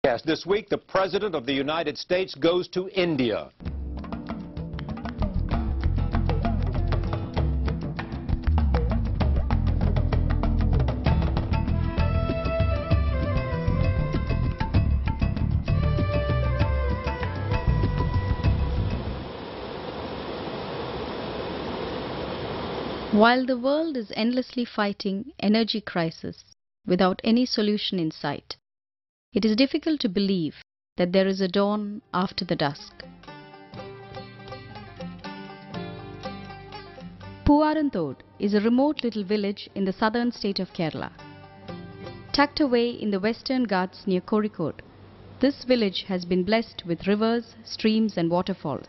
broadcast. This week, the President of the United States goes to India. While the world is endlessly fighting energy crisis without any solution in sight, it is difficult to believe that there is a dawn after the dusk. Puvarantod is a remote little village in the southern state of Kerala. Tucked away in the western Ghats near Kozhikode, this village has been blessed with rivers, streams and waterfalls,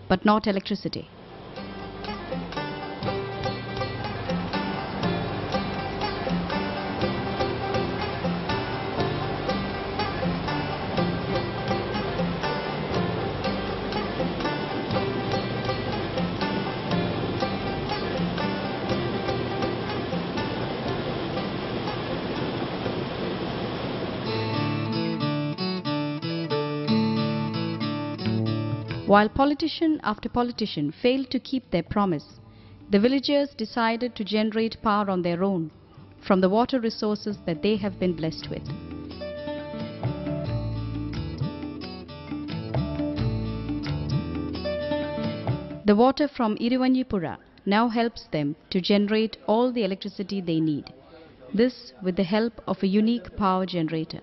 but not electricity. While politician after politician failed to keep their promise, the villagers decided to generate power on their own from the water resources that they have been blessed with. The water from Iruvanyipura now helps them to generate all the electricity they need. This with the help of a unique power generator.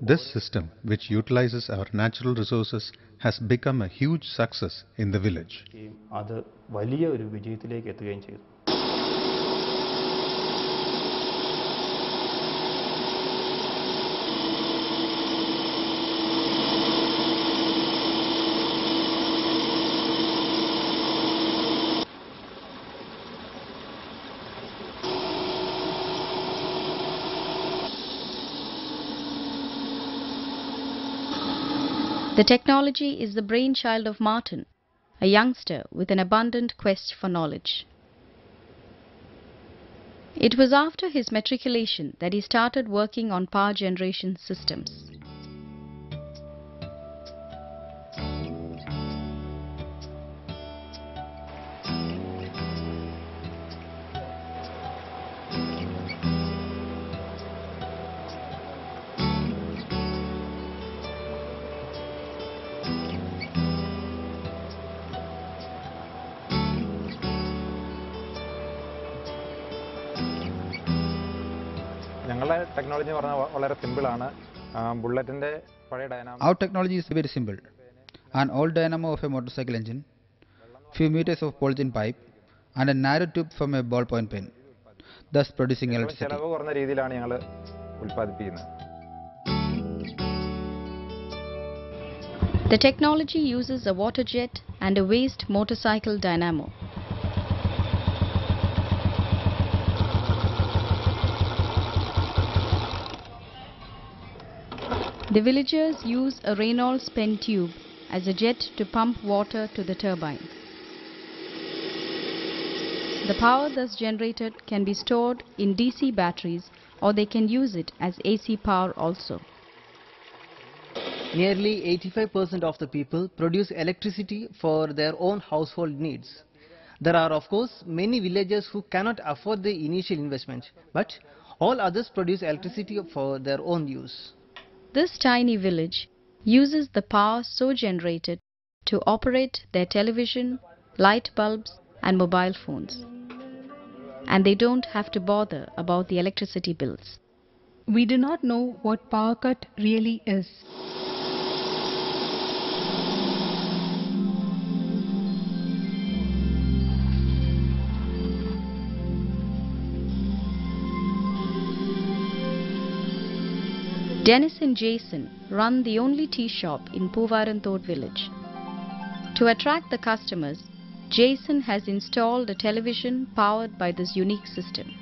This system, which utilizes our natural resources, has become a huge success in the village. The technology is the brainchild of Martin, a youngster with an abundant quest for knowledge. It was after his matriculation that he started working on power generation systems. Our technology is very simple. An old dynamo of a motorcycle engine, few meters of polythene pipe, and a narrow tube from a ballpoint pen, thus producing electricity. The technology uses a water jet and a waste motorcycle dynamo. The villagers use a Reynolds pen tube as a jet to pump water to the turbine. The power thus generated can be stored in DC batteries, or they can use it as AC power also. Nearly 85% of the people produce electricity for their own household needs. There are of course many villagers who cannot afford the initial investment, but all others produce electricity for their own use. This tiny village uses the power so generated to operate their television, light bulbs and mobile phones. And they don't have to bother about the electricity bills. We do not know what power cut really is. Dennis and Jason run the only tea shop in Puvarantod village. To attract the customers, Jason has installed a television powered by this unique system.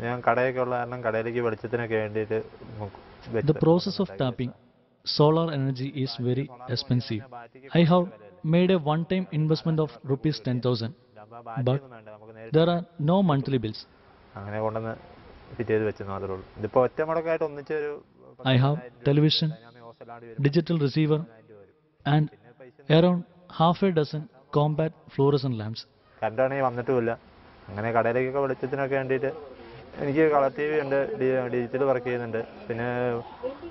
ഞാൻ കടയൊക്കെ ഉള്ള കാരണം കടയിലേക്ക് വെളിച്ചത്തിനൊക്കെ വേണ്ടിയിട്ട് The process of tapping solar energy is very expensive. I have made a one-time investment of rupees 10,000, but there are no monthly bills. അങ്ങനെ കൊണ്ടുവന്ന് fit ചെയ്ത് വെച്ചെന്ന് മാത്രമേ ഉള്ളൂ. ഇതിപ്പോൾ ഒറ്റ മുടക്കായിട്ട് ഒന്നിച്ചൊരു I have television, digital receiver, and around half a dozen compact fluorescent lamps. കറണ്ടാണെങ്കിൽ വന്നിട്ടുമില്ല. അങ്ങനെ കടയിലേക്കൊക്കെ വെളിച്ചത്തിനൊക്കെ വേണ്ടിയിട്ട് എനിക്ക് കളർ ടി വി ഉണ്ട്, ഡിജിറ്റൽ വർക്ക് ചെയ്യുന്നുണ്ട്. പിന്നെ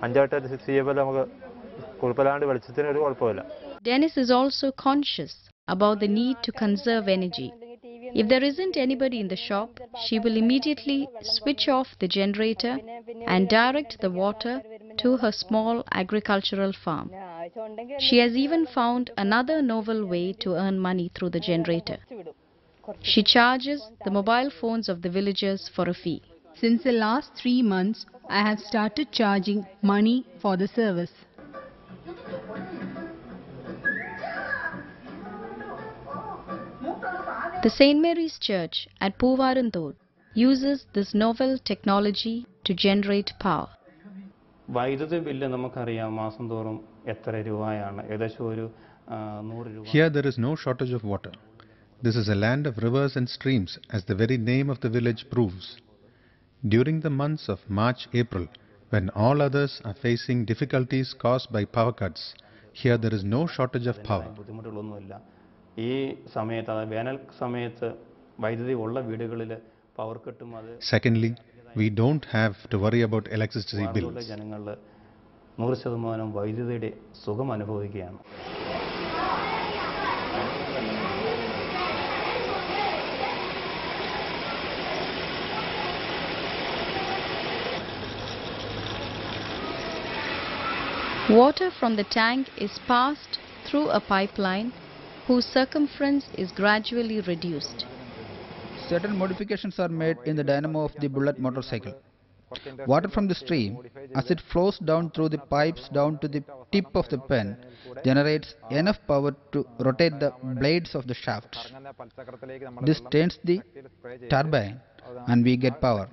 5-8 6 ചെയ്യുമ്പോൾ നമുക്ക് കുഴപ്പമില്ലാണ്ട് വെളിച്ചത്തിന് ഒരു കുഴപ്പമില്ല. Dennis is also conscious about the need to conserve energy. If there isn't anybody in the shop, she will immediately switch off the generator and direct the water to her small agricultural farm. She has even found another novel way to earn money through the generator. She charges the mobile phones of the villagers for a fee. Since the last 3 months, I have started charging money for the service. The St. Mary's Church at Poovarantod uses this novel technology to generate power. വൈദ്യുതി bill നമുക്കറിയാം മാസം തോറും എത്ര രൂപയാണ് ഏകദേശം ഒരു 100 രൂപ. Here there is no shortage of water. This is a land of rivers and streams, as the very name of the village proves. During the months of March-April, when all others are facing difficulties caused by power cuts, here there is no shortage of power. ബുദ്ധിമുട്ടുകളൊന്നുമില്ല. ഈ സമയത്ത് അതായത് വേനൽ സമയത്ത് വൈദ്യുതി ഉള്ള വീടുകളിൽ power കട്ടും അത്. Secondly, we don't have to worry about electricity bills. ജനങ്ങൾ 100% വൈദ്യുതിയുടെ സുഖം അനുഭവിക്കുകയാണ്. Water from the tank is passed through a pipeline whose circumference is gradually reduced. Certain modifications are made in the dynamo of the bullet motorcycle. Water from the stream, as it flows down through the pipes down to the tip of the pen, generates enough power to rotate the blades of the shaft. This turns the turbine and we get power.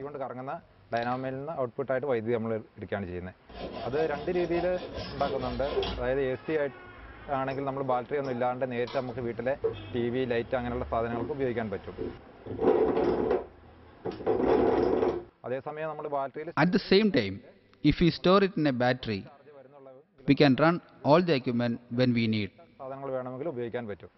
ഡൈനാമോയിൽ നിന്ന് ഔട്ട്പുട്ടായിട്ട് വൈദ്യുതി നമ്മൾ എടുക്കുകയാണ് ചെയ്യുന്നത്. അത് 2 രീതിയിൽ ഉണ്ടാക്കുന്നുണ്ട്. അതായത് AC ആണെങ്കിൽ നമ്മൾ ബാറ്ററി ഒന്നും ഇല്ലാണ്ട് നേരിട്ട് നമുക്ക് വീട്ടിലെ TV, ലൈറ്റ് അങ്ങനെയുള്ള സാധനങ്ങൾക്ക് ഉപയോഗിക്കാൻ പറ്റും. അതേസമയം നമ്മൾ ബാറ്ററിയിൽ At the same time, if we store it in a battery, we can run all the equipment when we need. സാധനങ്ങൾ വേണമെങ്കിൽ ഉപയോഗിക്കാൻ പറ്റും.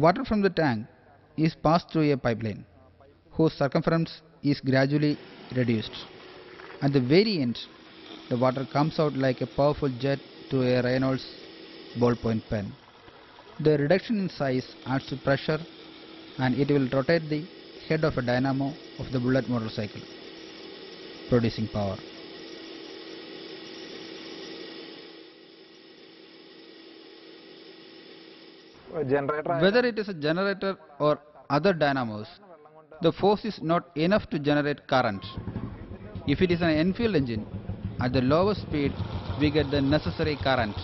Water from the tank is passed through a pipeline whose circumference is gradually reduced. At the very end, the water comes out like a powerful jet to a Reynolds ballpoint pen. The reduction in size adds to pressure and it will rotate the head of a dynamo of the bullet motorcycle, producing power. Whether it is a generator or other dynamos, the force is not enough to generate current. If it is an Enfield engine, at the lower speed we get the necessary current.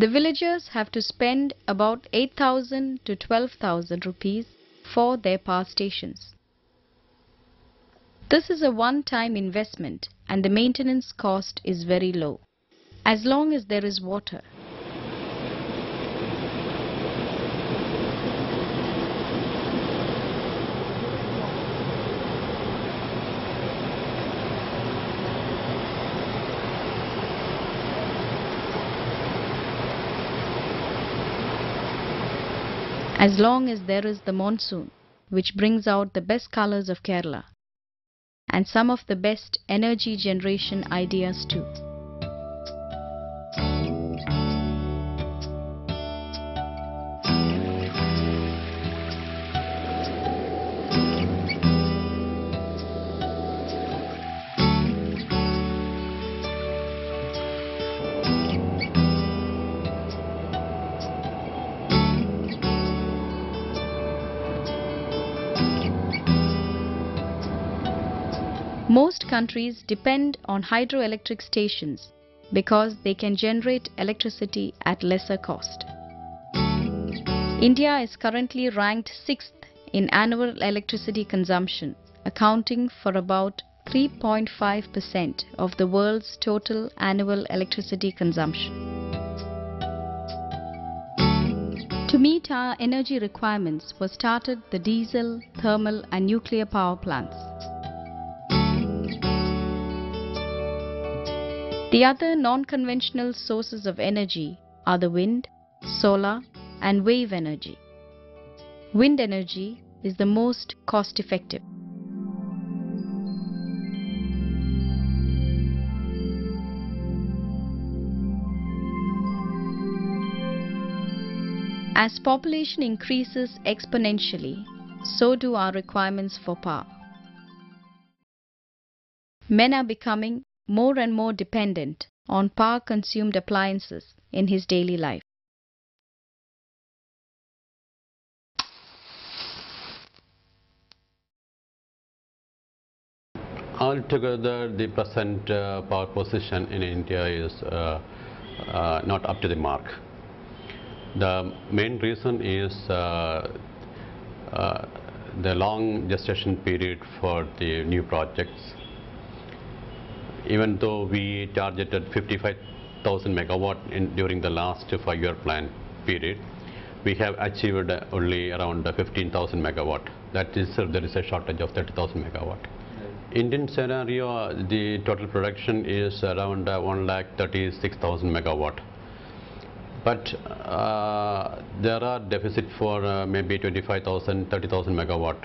The villagers have to spend about 8,000 to 12,000 rupees for their power stations. This is a one-time investment and the maintenance cost is very low, as long as there is water. As long as there is the monsoon, which brings out the best colors of Kerala and some of the best energy generation ideas too. Most countries depend on hydroelectric stations because they can generate electricity at lesser cost. India is currently ranked 6th in annual electricity consumption, accounting for about 3.5% of the world's total annual electricity consumption. To meet our energy requirements were started the diesel, thermal and nuclear power plants. The other non-conventional sources of energy are the wind, solar and wave energy. Wind energy is the most cost-effective. As population increases exponentially, so do our requirements for power. Men are becoming more and more dependent on power-consumed appliances in his daily life. Altogether, the present power position in India is not up to the mark. The main reason is the long gestation period for the new projects. Even though we targeted 55,000 megawatt during the last 5-year plan period, we have achieved only around 15,000 megawatt. That is, there is a shortage of 30,000 megawatt. Indian scenario, the total production is around 136,000 megawatt. But there are deficit for maybe 25,000, 30,000 megawatt.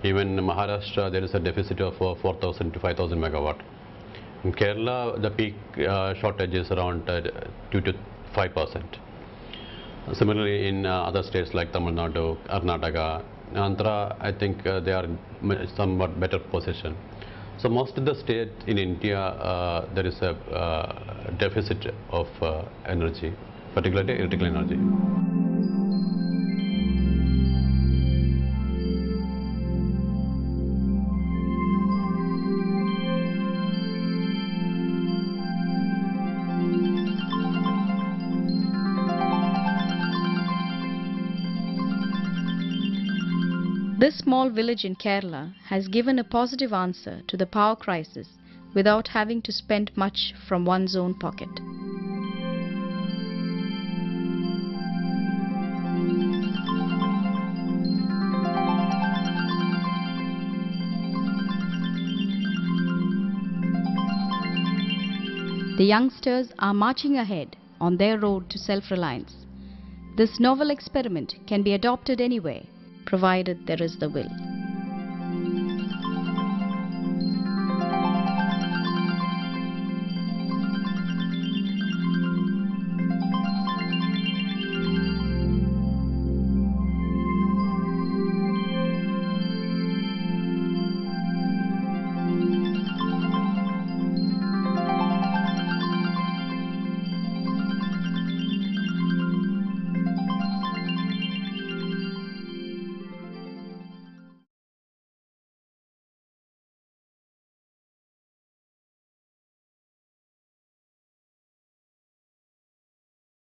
Even in Maharashtra, there is a deficit of 4,000 to 5,000 megawatt. In Kerala, the peak shortage is around 2 to 5%. Similarly, in other states like Tamil Nadu, Karnataka, Andhra, I think they are in somewhat better position. So most of the states in India, there is a deficit of energy, particularly electrical energy. This small village in Kerala has given a positive answer to the power crisis without having to spend much from one's own pocket. The youngsters are marching ahead on their road to self-reliance. This novel experiment can be adopted anywhere, provided there is the will.